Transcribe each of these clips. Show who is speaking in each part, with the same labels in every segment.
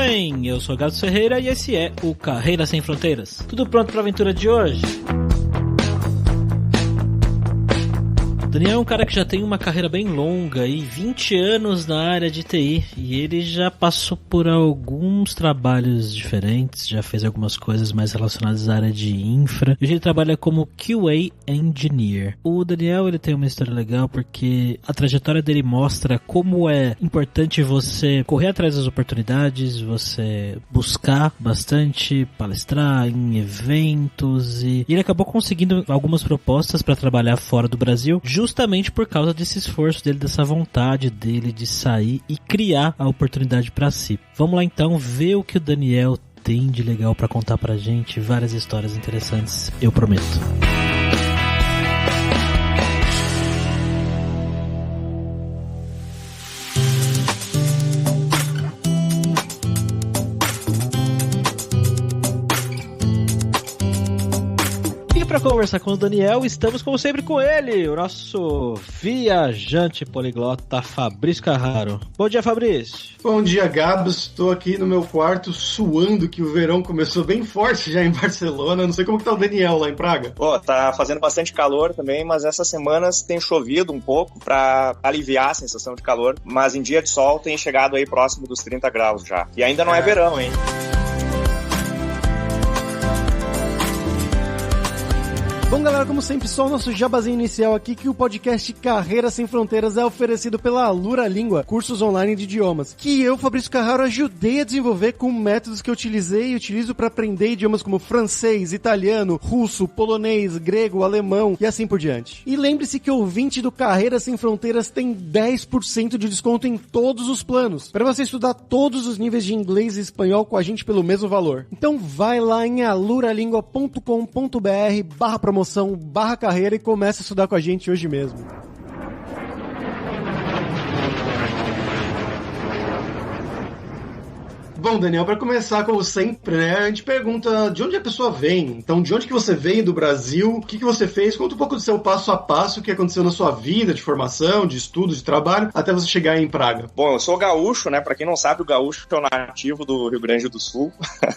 Speaker 1: bem? Eu sou Gato Ferreira e esse é o Carreira Sem Fronteiras. Tudo pronto para a aventura de hoje? Daniel é um cara que já tem uma carreira bem longa e 20 anos na área de TI, e ele já passou por alguns trabalhos diferentes, já fez algumas coisas mais relacionadas à área de infra, e hoje ele trabalha como QA Engineer. O Daniel, ele tem uma história legal porque a trajetória dele mostra como é importante você correr atrás das oportunidades, você buscar bastante, palestrar em eventos, e ele acabou conseguindo algumas propostas para trabalhar fora do Brasil, justamente por causa desse esforço dele, dessa vontade dele de sair e criar a oportunidade para si. Vamos lá então ver o que o Daniel tem de legal para contar pra gente, várias histórias interessantes, eu prometo. Para conversar com o Daniel, estamos como sempre com ele, o nosso viajante poliglota Fabrício Carraro. Bom dia, Fabrício.
Speaker 2: Bom dia, Gabs. Estou aqui no meu quarto suando, que o verão começou bem forte já em Barcelona. Não sei como que tá o Daniel lá em Praga.
Speaker 3: Pô, tá fazendo bastante calor também, mas essas semanas tem chovido um pouco para aliviar a sensação de calor, mas em dia de sol tem chegado aí próximo dos 30 graus já. E ainda não é verão, hein?
Speaker 4: Bom, galera, como sempre, só o nosso jabazinho inicial aqui, que o podcast Carreira Sem Fronteiras é oferecido pela Alura Língua, cursos online de idiomas, que eu, Fabrício Carraro, ajudei a desenvolver com métodos que eu utilizei e utilizo para aprender idiomas como francês, italiano, russo, polonês, grego, alemão e assim por diante. E lembre-se que o ouvinte do Carreira Sem Fronteiras tem 10% de desconto em todos os planos, para você estudar todos os níveis de inglês e espanhol com a gente pelo mesmo valor. Então vai lá em aluralingua.com.br/promoção/carreira e começa a estudar com a gente hoje mesmo.
Speaker 2: Bom, Daniel, para começar, como sempre, né, a gente pergunta de onde a pessoa vem. Então, de onde que você veio do Brasil? O que que você fez? Conta um pouco do seu passo a passo, o que aconteceu na sua vida de formação, de estudo, de trabalho, até você chegar aí em Praga.
Speaker 3: Bom, eu sou gaúcho, né? Para quem não sabe, o gaúcho é o nativo do Rio Grande do Sul.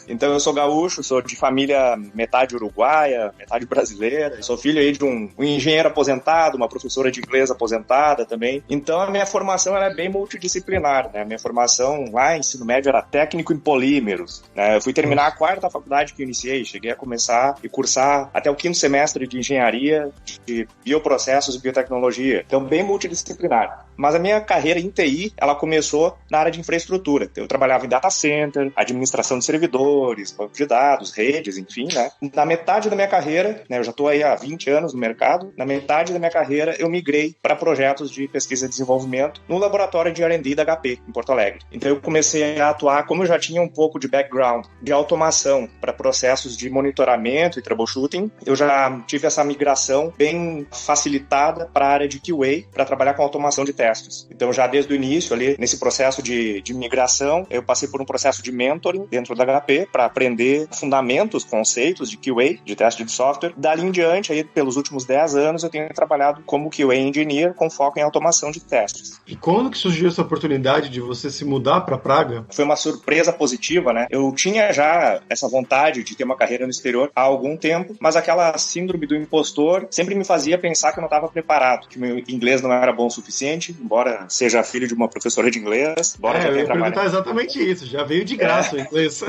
Speaker 3: Então, eu sou gaúcho, sou de família metade uruguaia, metade brasileira. Sou filho aí de um engenheiro aposentado, uma professora de inglês aposentada também. Então, a minha formação ela é bem multidisciplinar, né? A minha formação lá, ensino médio, era técnico em polímeros, né? Eu fui terminar a quarta faculdade que eu iniciei, cheguei a começar e cursar até o 5º semestre de engenharia, de bioprocessos e biotecnologia, então bem multidisciplinar. Mas a minha carreira em TI, ela começou na área de infraestrutura. Eu trabalhava em data center, administração de servidores, banco de dados, redes, enfim, né? Na metade da minha carreira, né, eu já estou aí há 20 anos no mercado, na metade da minha carreira eu migrei para projetos de pesquisa e desenvolvimento no laboratório de R&D da HP, em Porto Alegre. Então eu comecei a atuar, como eu já tinha um pouco de background de automação para processos de monitoramento e troubleshooting, eu já tive essa migração bem facilitada para a área de QA, para trabalhar com automação de testes. Então, já desde o início, ali, nesse processo de migração, eu passei por um processo de mentoring dentro da HP para aprender fundamentos, conceitos de QA, de teste de software. Dali em diante, aí, pelos últimos 10 anos, eu tenho trabalhado como QA Engineer com foco em automação de testes.
Speaker 2: E quando que surgiu essa oportunidade de você se mudar para Praga?
Speaker 3: Foi uma surpresa positiva, né? Eu tinha já essa vontade de ter uma carreira no exterior há algum tempo, mas aquela síndrome do impostor sempre me fazia pensar que eu não estava preparado, que meu inglês não era bom o suficiente, embora seja filho de uma professora de inglês.
Speaker 2: Eu ia perguntar exatamente isso, já veio de graça o inglês.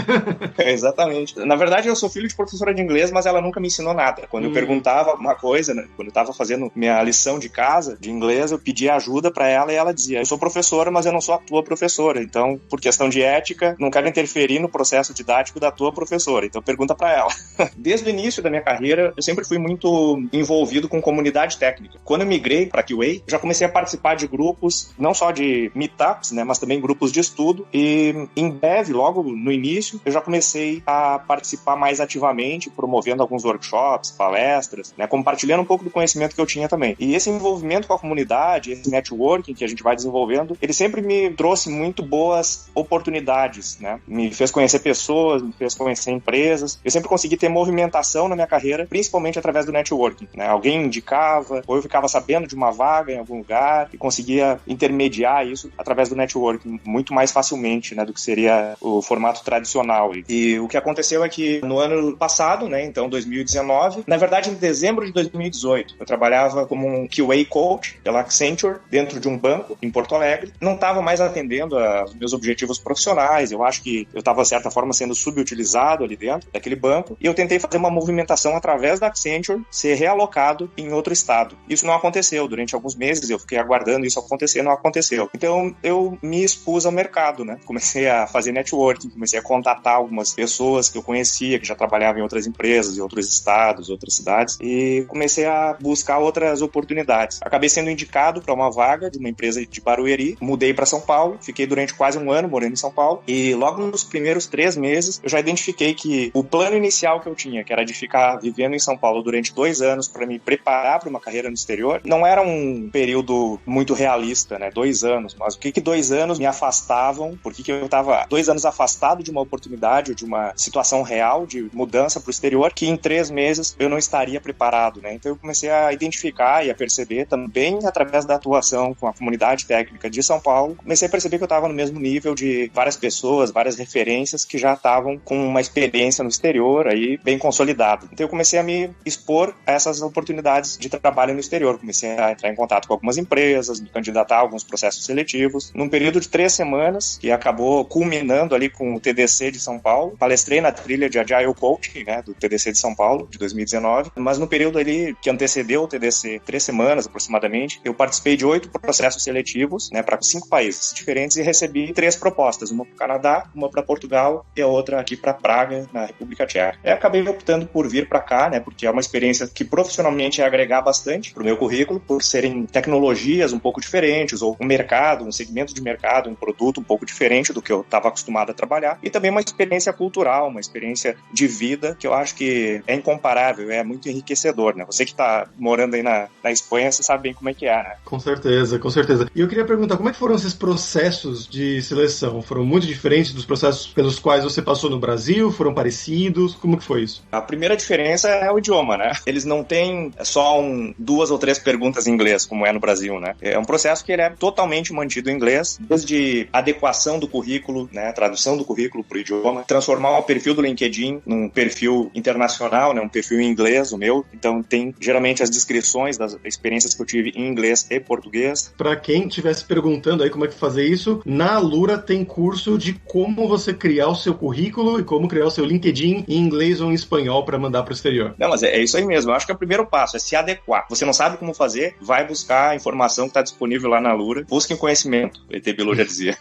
Speaker 3: Exatamente. Na verdade, eu sou filho de professora de inglês, mas ela nunca me ensinou nada. Quando eu perguntava alguma coisa, né, quando eu estava fazendo minha lição de casa, de inglês, eu pedia ajuda para ela e ela dizia, eu sou professora, mas eu não sou a tua professora, então, por questão de ética, não quero interferir no processo didático da tua professora, então pergunta para ela. Desde o início da minha carreira, eu sempre fui muito envolvido com comunidade técnica. Quando eu migrei para QA, eu já comecei a participar de grupos, não só de meetups, né, mas também grupos de estudo, e em breve, logo no início, eu já comecei a participar mais ativamente, promovendo alguns workshops, palestras, né, compartilhando um pouco do conhecimento que eu tinha também. E esse envolvimento com a comunidade, esse networking que a gente vai desenvolvendo, ele sempre me trouxe muito boas oportunidades, né, me fez conhecer pessoas, me fez conhecer empresas, eu sempre consegui ter movimentação na minha carreira, principalmente através do networking, né, alguém indicava, ou eu ficava sabendo de uma vaga em algum lugar, e conseguia conseguia intermediar isso através do networking muito mais facilmente, né, do que seria o formato tradicional. E o que aconteceu é que no ano passado, né, então 2019, na verdade em dezembro de 2018, eu trabalhava como um QA coach pela Accenture dentro de um banco em Porto Alegre. Não estava mais atendendo aos meus objetivos profissionais, eu acho que eu estava, de certa forma, sendo subutilizado ali dentro daquele banco, e eu tentei fazer uma movimentação através da Accenture ser realocado em outro estado. Isso não aconteceu. Durante alguns meses eu fiquei aguardando isso acontecer, não aconteceu. Então eu me expus ao mercado, né? Comecei a fazer networking, comecei a contatar algumas pessoas que eu conhecia, que já trabalhavam em outras empresas, em outros estados, outras cidades, e comecei a buscar outras oportunidades. Acabei sendo indicado para uma vaga de uma empresa de Barueri, mudei para São Paulo, fiquei durante quase um ano morando em São Paulo, e logo nos primeiros 3 meses eu já identifiquei que o plano inicial que eu tinha, que era de ficar vivendo em São Paulo durante 2 anos para me preparar para uma carreira no exterior, não era um período muito realista, né? 2 anos, mas o que 2 anos me afastavam, por que eu estava 2 anos afastado de uma oportunidade ou de uma situação real de mudança para o exterior, que em 3 meses eu não estaria preparado, né? Então eu comecei a identificar e a perceber também através da atuação com a comunidade técnica de São Paulo, comecei a perceber que eu estava no mesmo nível de várias pessoas, várias referências que já estavam com uma experiência no exterior aí bem consolidada. Então eu comecei a me expor a essas oportunidades de trabalho no exterior, comecei a entrar em contato com algumas empresas, me candidatar a alguns processos seletivos. Num período de 3 semanas, que acabou culminando ali com o TDC de São Paulo, palestrei na trilha de Agile Coaching, né, do TDC de São Paulo, de 2019, mas no período ali que antecedeu o TDC, 3 semanas aproximadamente, eu participei de 8 processos seletivos, né, para 5 países diferentes e recebi 3 propostas, uma para o Canadá, uma para Portugal e a outra aqui para Praga, na República Tcheca. Eu acabei optando por vir para cá, né, porque é uma experiência que profissionalmente ia agregar bastante para o meu currículo, por serem tecnologias um pouco diferentes, ou um mercado, um segmento de mercado, um produto um pouco diferente do que eu estava acostumado a trabalhar, e também uma experiência cultural, uma experiência de vida que eu acho que é incomparável, é muito enriquecedor, né? Você que está morando aí na Espanha, você sabe bem como é que é, né?
Speaker 2: Com certeza, com certeza. E eu queria perguntar, como é que foram esses processos de seleção? Foram muito diferentes dos processos pelos quais você passou no Brasil? Foram parecidos? Como que foi isso?
Speaker 3: A primeira diferença é o idioma, né? Eles não têm só 2 ou 3 perguntas em inglês, como é no Brasil, né? É um processo que ele é totalmente mantido em inglês, desde adequação do currículo, né? Tradução do currículo para o idioma, transformar o perfil do LinkedIn num perfil internacional, né? Um perfil em inglês, o meu. Então tem geralmente as descrições das experiências que eu tive em inglês e português.
Speaker 2: Para quem estivesse perguntando aí como é que fazer isso, na Alura tem curso de como você criar o seu currículo e como criar o seu LinkedIn em inglês ou em espanhol para mandar para o exterior.
Speaker 3: Não, mas é isso aí mesmo. Eu acho que é o primeiro passo, é se adequar. Você não sabe como fazer, vai buscar a informação que está disponível lá na Alura. Busquem conhecimento, o ET Bilu já dizia.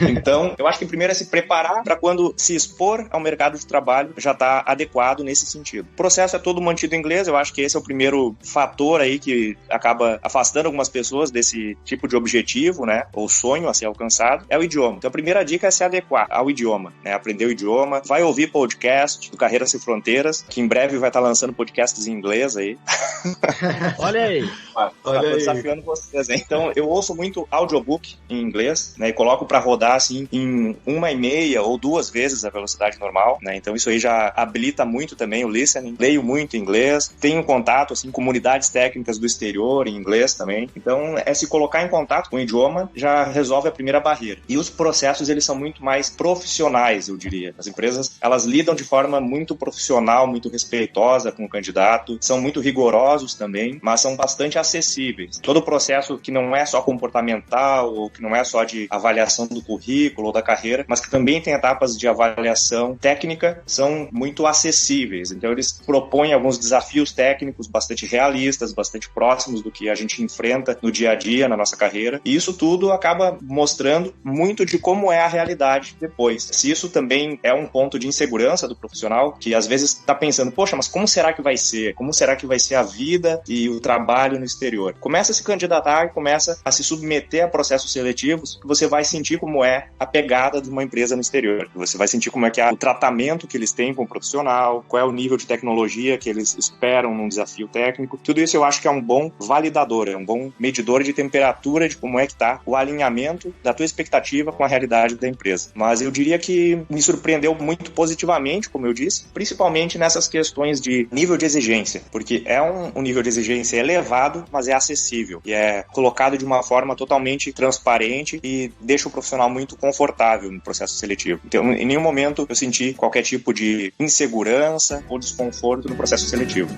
Speaker 3: Então, eu acho que primeiro é se preparar para quando se expor ao mercado de trabalho já está adequado nesse sentido. O processo é todo mantido em inglês, eu acho que esse é o primeiro fator aí que acaba afastando algumas pessoas desse tipo de objetivo, né, ou sonho a ser alcançado, é o idioma. Então a primeira dica é se adequar ao idioma, né, aprender o idioma, vai ouvir podcast do Carreiras Sem Fronteiras, que em breve vai estar lançando podcasts em inglês aí.
Speaker 1: Olha aí.
Speaker 3: Tô desafiando vocês, hein? Então eu ouço muito audiobook em inglês, né, e coloco para rodar assim em 1,5 ou 2 vezes a velocidade normal, né, então isso aí já habilita muito também o listening. Leio muito inglês, tenho contato assim, com comunidades técnicas do exterior em inglês também, então é se colocar em contato com o idioma já resolve a primeira barreira. E os processos, eles são muito mais profissionais, eu diria. As empresas, elas lidam de forma muito profissional, muito respeitosa com o candidato, são muito rigorosos também, mas são bastante acessíveis. Todo o processo que não é só comportamental, ou que não é só de avaliação do currículo ou da carreira, mas que também tem etapas de avaliação técnica, são muito acessíveis. Então eles propõem alguns desafios técnicos bastante realistas, bastante próximos do que a gente enfrenta no dia a dia, na nossa carreira. E isso tudo acaba mostrando muito de como é a realidade depois. Se isso também é um ponto de insegurança do profissional, que às vezes está pensando, poxa, mas como será que vai ser? Como será que vai ser a vida e o trabalho no exterior? Começa a se candidatar e começa a se submeter a processos seletivos, que você vai sentir como é a pegada de uma empresa no exterior. Você vai sentir como é que é o tratamento que eles têm com o profissional, qual é o nível de tecnologia que eles esperam num desafio técnico. Tudo isso eu acho que é um bom validador, é um bom medidor de temperatura de como é que está o alinhamento da tua expectativa com a realidade da empresa. Mas eu diria que me surpreendeu muito positivamente, como eu disse, principalmente nessas questões de nível de exigência, porque é um nível de exigência elevado, mas é acessível. E é colocar colocado de uma forma totalmente transparente e deixa o profissional muito confortável no processo seletivo. Então, em nenhum momento eu senti qualquer tipo de insegurança ou desconforto no processo seletivo.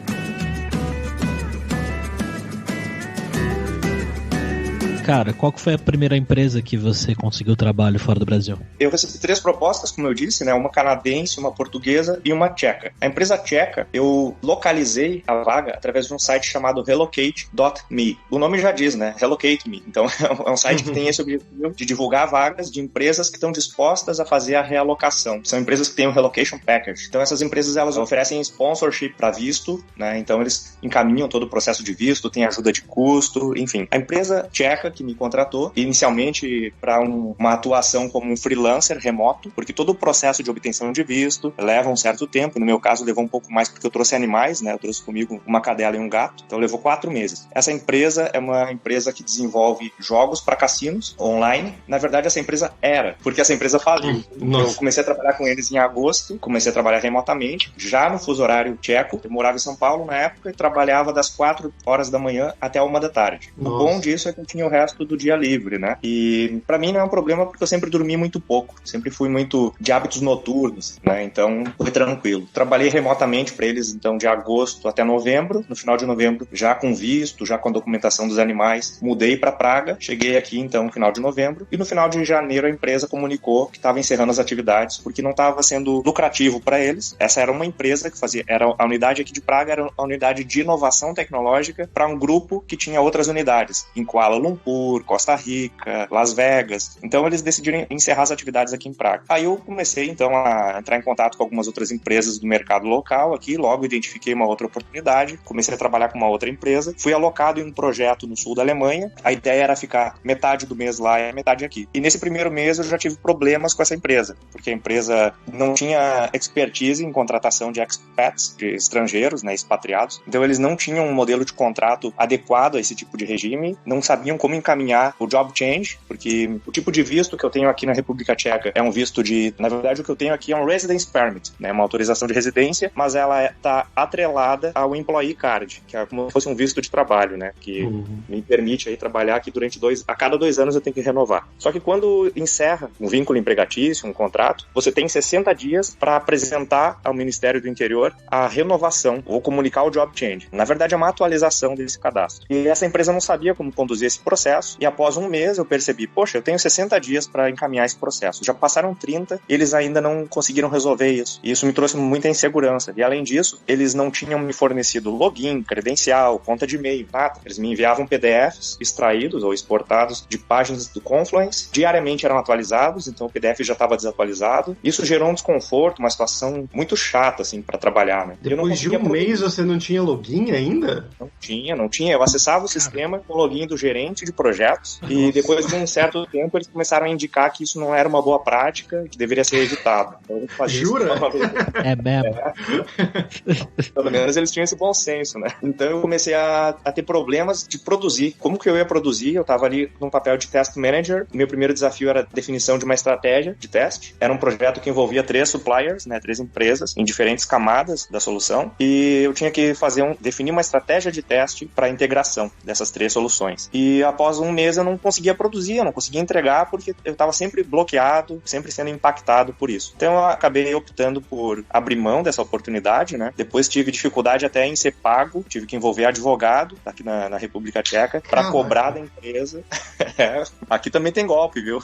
Speaker 1: Cara, qual que foi a primeira empresa que você conseguiu trabalho fora do Brasil?
Speaker 3: Eu recebi 3 propostas, como eu disse, né? Uma canadense, uma portuguesa e uma tcheca. A empresa tcheca, eu localizei a vaga através de um site chamado Relocate.me. O nome já diz, né? Relocate Me. Então, é um site que tem esse objetivo de divulgar vagas de empresas que estão dispostas a fazer a realocação. São empresas que têm um Relocation Package. Então, essas empresas, elas oferecem sponsorship para visto, né? Então, eles encaminham todo o processo de visto, tem ajuda de custo, enfim. A empresa tcheca que me contratou, inicialmente para uma atuação como um freelancer remoto, porque todo o processo de obtenção de visto leva um certo tempo. No meu caso, levou um pouco mais porque eu trouxe animais, né? Eu trouxe comigo uma cadela e um gato, então levou 4 meses. Essa empresa é uma empresa que desenvolve jogos para cassinos online. Na verdade, essa empresa era, porque essa empresa faliu. Eu comecei a trabalhar com eles em agosto, comecei a trabalhar remotamente, já no fuso horário tcheco. Eu morava em São Paulo na época e trabalhava das 4 horas da manhã até 1 da tarde. O bom disso é que eu tinha o resto do dia livre, né? E pra mim não é um problema porque eu sempre dormi muito pouco, sempre fui muito de hábitos noturnos, né? Então foi tranquilo. Trabalhei remotamente pra eles então de agosto até novembro. No final de novembro, já com visto, já com a documentação dos animais, mudei pra Praga. Cheguei aqui então no final de novembro e no final de janeiro a empresa comunicou que estava encerrando as atividades porque não estava sendo lucrativo para eles. Essa era uma empresa que fazia, era a unidade aqui de Praga, era a unidade de inovação tecnológica para um grupo que tinha outras unidades em Kuala Lumpur, Costa Rica, Las Vegas. Então eles decidiram encerrar as atividades aqui em Praga. Aí eu comecei então a entrar em contato com algumas outras empresas do mercado local aqui, logo identifiquei uma outra oportunidade, comecei a trabalhar com uma outra empresa, fui alocado em um projeto no sul da Alemanha. A ideia era ficar metade do mês lá e metade aqui. E nesse primeiro mês eu já tive problemas com essa empresa, porque a empresa não tinha expertise em contratação de expats, de estrangeiros, né, expatriados. Então eles não tinham um modelo de contrato adequado a esse tipo de regime, não sabiam como encaminhar o job change, porque o tipo de visto que eu tenho aqui na República Tcheca é um visto de, na verdade o que eu tenho aqui é um residence permit, né, uma autorização de residência, mas ela está atrelada ao employee card, que é como se fosse um visto de trabalho, né, que me permite aí trabalhar aqui durante a cada 2 anos eu tenho que renovar. Só que quando encerra um vínculo empregatício, um contrato, você tem 60 dias para apresentar ao Ministério do Interior a renovação ou comunicar o job change. Na verdade é uma atualização desse cadastro. E essa empresa não sabia como conduzir esse processo e após um mês eu percebi, poxa, eu tenho 60 dias para encaminhar esse processo. Já passaram 30 e eles ainda não conseguiram resolver isso. E isso me trouxe muita insegurança. E além disso, eles não tinham me fornecido login, credencial, conta de e-mail, nada. Eles me enviavam PDFs extraídos ou exportados de páginas do Confluence. Diariamente eram atualizados, então o PDF já estava desatualizado. Isso gerou um desconforto, uma situação muito chata, assim, para trabalhar, né?
Speaker 2: Depois de um mês você não tinha login ainda?
Speaker 3: Não tinha. Eu acessava o sistema com o login do gerente de projetos e depois de um certo tempo eles começaram a indicar que isso não era uma boa prática, que deveria ser evitado. Então,
Speaker 2: jura?
Speaker 1: É mesmo?
Speaker 3: Pelo menos eles tinham esse bom senso, né? Então eu comecei a ter problemas de produzir. Como que eu ia produzir? Eu estava ali num papel de test manager. Meu primeiro desafio era a definição de uma estratégia de teste. Era um projeto que envolvia 3 suppliers, né, 3 empresas em diferentes camadas da solução. E eu tinha que definir uma estratégia de teste para a integração dessas 3 soluções. E após um mês eu não conseguia produzir, eu não conseguia entregar porque eu estava sempre bloqueado, sempre sendo impactado por isso. Então eu acabei optando por abrir mão dessa oportunidade, né? Depois tive dificuldade até em ser pago, tive que envolver advogado aqui na República Tcheca para cobrar da empresa. Aqui também tem golpe, viu?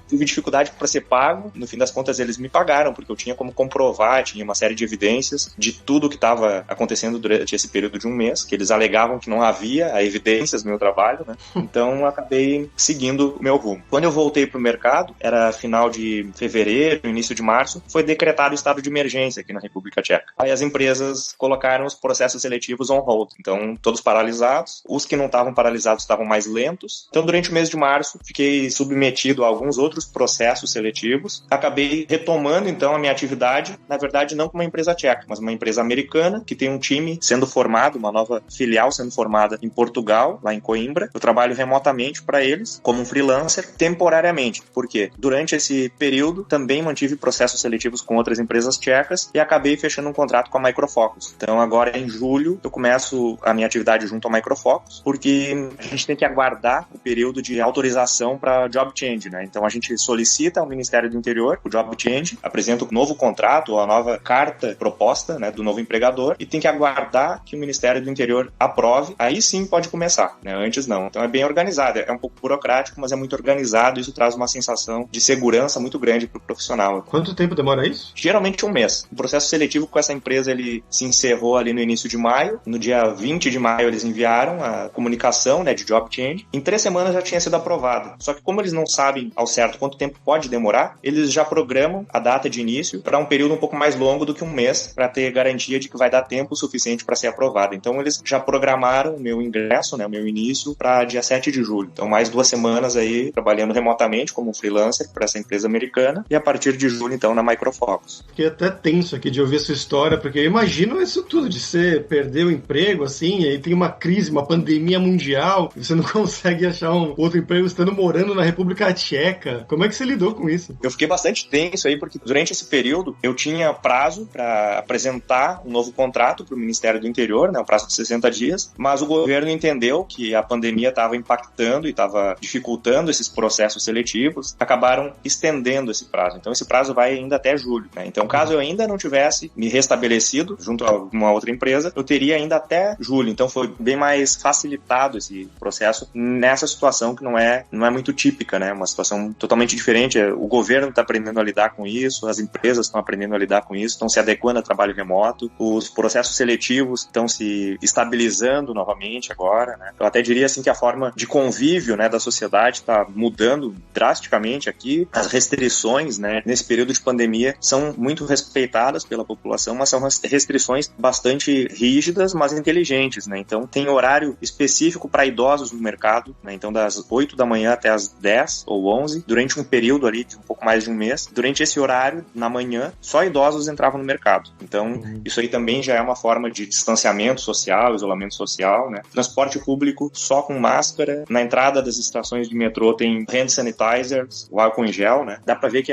Speaker 3: Tive dificuldade para ser pago, no fim das contas eles me pagaram, porque eu tinha como comprovar, tinha uma série de evidências de tudo que estava acontecendo durante esse período de um mês, que eles alegavam que não havia evidências do meu trabalho, né? Então eu acabei seguindo o meu rumo. Quando eu voltei para o mercado, era final de fevereiro, início de março, foi decretado o estado de emergência aqui na República Tcheca. Aí as empresas colocaram os processos seletivos on hold, então todos paralisados. Os que não estavam paralisados estavam mais lentos, março. Então, durante o mês de março, fiquei submetido a alguns outros processos seletivos. Acabei retomando, então, a minha atividade, na verdade, não com uma empresa tcheca, mas uma empresa americana, que tem um time sendo formado, uma nova filial sendo formada em Portugal, lá em Coimbra. Eu trabalho remotamente para eles, como um freelancer, temporariamente. Por quê? Durante esse período, também mantive processos seletivos com outras empresas tchecas e acabei fechando um contrato com a Micro Focus. Então, agora em julho, eu começo a minha atividade junto à Micro Focus, porque a gente tem que aguardar o período de autorização para job change, né? Então, a gente solicita ao Ministério do Interior o job change, apresenta o novo contrato ou a nova carta proposta, né, do novo empregador e tem que aguardar que o Ministério do Interior aprove. Aí sim pode começar, né? Antes não. Então, é bem organizado. É um pouco burocrático, mas é muito organizado. Isso traz uma sensação de segurança muito grande para o profissional.
Speaker 2: Quanto tempo demora isso?
Speaker 3: Geralmente um mês. O processo seletivo com essa empresa, ele se encerrou ali no início de maio. No dia 20 de maio, eles enviaram a comunicação, né, de job change. Em 3 semanas já tinha sido aprovada. Só que como eles não sabem ao certo quanto tempo pode demorar, eles já programam a data de início para um período um pouco mais longo do que um mês, para ter garantia de que vai dar tempo suficiente para ser aprovada. Então, eles já programaram o meu ingresso, né, o meu início, para dia 7 de julho. Então, mais 2 semanas aí trabalhando remotamente como freelancer para essa empresa americana e a partir de julho, então, na Micro Focus.
Speaker 2: Fiquei até tenso aqui de ouvir essa história, porque eu imagino isso tudo, de você perder o emprego, assim, e aí tem uma crise, uma pandemia mundial, e você não consegue achar um outro emprego estando morando na República Tcheca. Como é que você lidou com isso?
Speaker 3: Eu fiquei bastante tenso aí, porque durante esse período eu tinha prazo para apresentar um novo contrato para o Ministério do Interior, né, um prazo de 60 dias, mas o governo entendeu que a pandemia estava impactando e estava dificultando esses processos seletivos, acabaram estendendo esse prazo. Então esse prazo vai ainda até julho, né? Então caso eu ainda não tivesse me restabelecido junto a uma outra empresa, eu teria ainda até julho. Então foi bem mais facilitado esse processo nessa situação que não é muito típica, né? Uma situação totalmente diferente. O governo está aprendendo a lidar com isso, as empresas estão aprendendo a lidar com isso, estão se adequando a trabalho remoto, os processos seletivos estão se estabilizando novamente agora, né? Eu até diria assim que a forma de convívio, né, da sociedade está mudando drasticamente aqui. As restrições, né, nesse período de pandemia são muito respeitadas pela população, mas são restrições bastante rígidas, mas inteligentes, né? Então tem horário específico para idosos no mercado, né? Então das 8 da manhã até as 10 ou 11, durante um período ali de um pouco mais de um mês. Durante esse horário, na manhã, só idosos entravam no mercado. Então isso aí também já é uma forma de distanciamento social, isolamento social, né? Transporte público só com máscara. Na entrada das estações de metrô tem hand sanitizers, o álcool em gel, né? Dá para ver que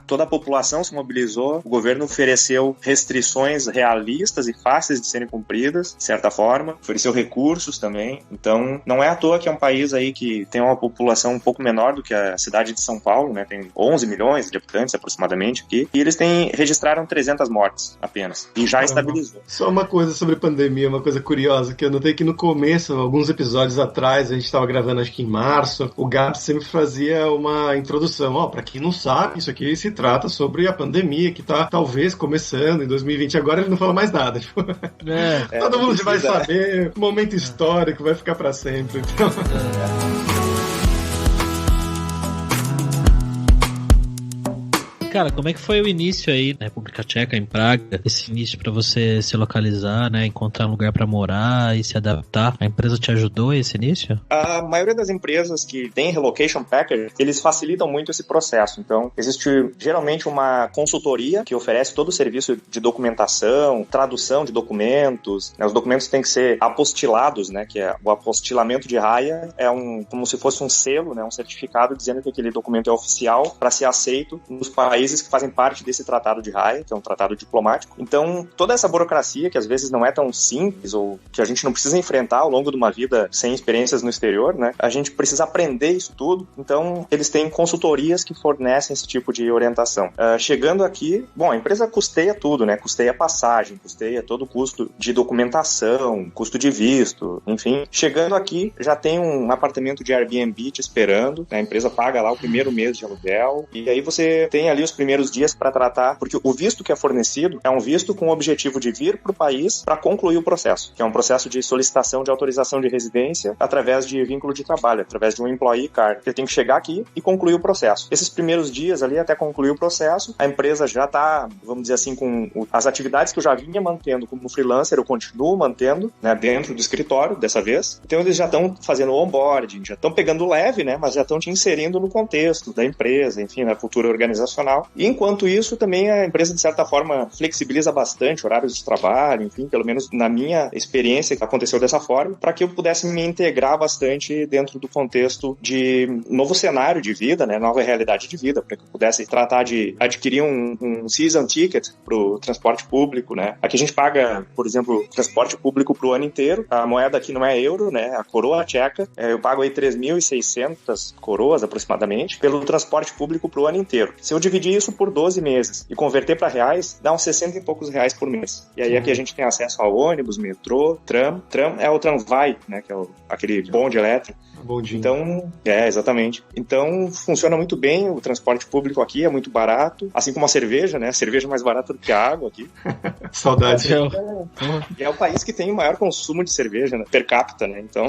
Speaker 3: toda a população se mobilizou, o governo ofereceu restrições realistas e fáceis de serem cumpridas, de certa forma, ofereceu recursos também. Então, não é à toa que é um país aí que tem uma população um pouco menor do que a cidade de São Paulo, né? Tem 11 milhões de habitantes aproximadamente aqui, e eles registraram 300 mortes apenas, e já estabilizou.
Speaker 2: Só uma coisa sobre pandemia, uma coisa curiosa, que eu notei que no começo, alguns episódios atrás, a gente estava gravando acho que em março, o Gabs sempre fazia uma introdução, pra quem não sabe, isso aqui se trata sobre a pandemia que tá talvez começando em 2020, agora ele não fala mais nada, tipo, todo mundo vai saber, momento histórico, vai ficar pra sempre, então...
Speaker 1: Cara, como é que foi o início aí na República Tcheca, em Praga? Esse início pra você se localizar, né? Encontrar um lugar pra morar e se adaptar. A empresa te ajudou esse início?
Speaker 3: A maioria das empresas que tem relocation package, eles facilitam muito esse processo. Então, existe geralmente uma consultoria que oferece todo o serviço de documentação, tradução de documentos, né? Os documentos têm que ser apostilados, né? Que é o apostilamento de raia, é como se fosse um selo, né? Um certificado dizendo que aquele documento é oficial para ser aceito nos países que fazem parte desse tratado de Haia, que é um tratado diplomático. Então, toda essa burocracia, que às vezes não é tão simples, ou que a gente não precisa enfrentar ao longo de uma vida sem experiências no exterior, né? A gente precisa aprender isso tudo. Então, eles têm consultorias que fornecem esse tipo de orientação. Chegando aqui, a empresa custeia tudo, né? Custeia passagem, custeia todo o custo de documentação, custo de visto, enfim. Chegando aqui, já tem um apartamento de Airbnb te esperando, né? A empresa paga lá o primeiro mês de aluguel, e aí você tem ali os primeiros dias para tratar, porque o visto que é fornecido é um visto com o objetivo de vir para o país para concluir o processo, que é um processo de solicitação de autorização de residência através de vínculo de trabalho, através de um employee card. Ele tem que chegar aqui e concluir o processo. Esses primeiros dias ali, até concluir o processo, a empresa já está, vamos dizer assim, com as atividades que eu já vinha mantendo como freelancer, eu continuo mantendo, né, dentro do escritório, dessa vez. Então eles já estão fazendo o onboarding, já estão pegando leve, né, mas já estão te inserindo no contexto da empresa, enfim, na cultura organizacional. E enquanto isso, também a empresa, de certa forma, flexibiliza bastante horários de trabalho, enfim, pelo menos na minha experiência, que aconteceu dessa forma, para que eu pudesse me integrar bastante dentro do contexto de novo cenário de vida, né, nova realidade de vida, para que eu pudesse tratar de adquirir um season ticket para o transporte público, né. Aqui a gente paga, por exemplo, transporte público para o ano inteiro. A moeda aqui não é euro, né, a coroa tcheca. Eu pago aí 3.600 coroas aproximadamente pelo transporte público para o ano inteiro. Se eu dividir isso por 12 meses e converter para reais, dá uns 60 e poucos reais por mês. E aí aqui a gente tem acesso ao ônibus, metrô, tram. Tram é o tramvai, né, que é aquele bonde elétrico.
Speaker 2: Bondinho.
Speaker 3: Então, exatamente. Então, funciona muito bem, o transporte público aqui é muito barato, assim como a cerveja, né? A cerveja é mais barata do que a água aqui.
Speaker 2: Saudade.
Speaker 3: E é o país que tem o maior consumo de cerveja, né, per capita, né? Então,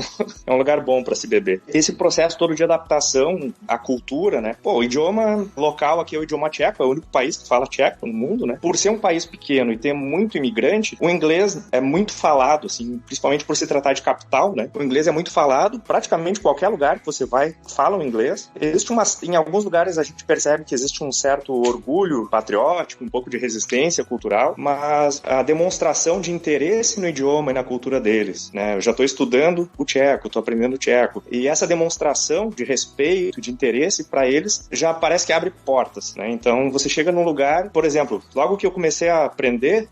Speaker 3: é um lugar bom para se beber. Esse processo todo de adaptação à cultura, né? Pô, o idioma local aqui é o idioma tcheco, é o único país que fala tcheco no mundo, né? Por ser um país pequeno e ter muito imigrante, o inglês é muito falado, assim, principalmente por se tratar de capital, né? O inglês é muito falado, praticamente qualquer lugar que você vai, fala o inglês. Em alguns lugares a gente percebe que existe um certo orgulho patriótico, um pouco de resistência cultural, mas a demonstração de interesse no idioma e na cultura deles, né? Eu já estou estudando o tcheco, estou aprendendo o tcheco, e essa demonstração de respeito, de interesse para eles, já parece que abre portas, né? Então você chega num lugar, por exemplo, logo que eu comecei a aprender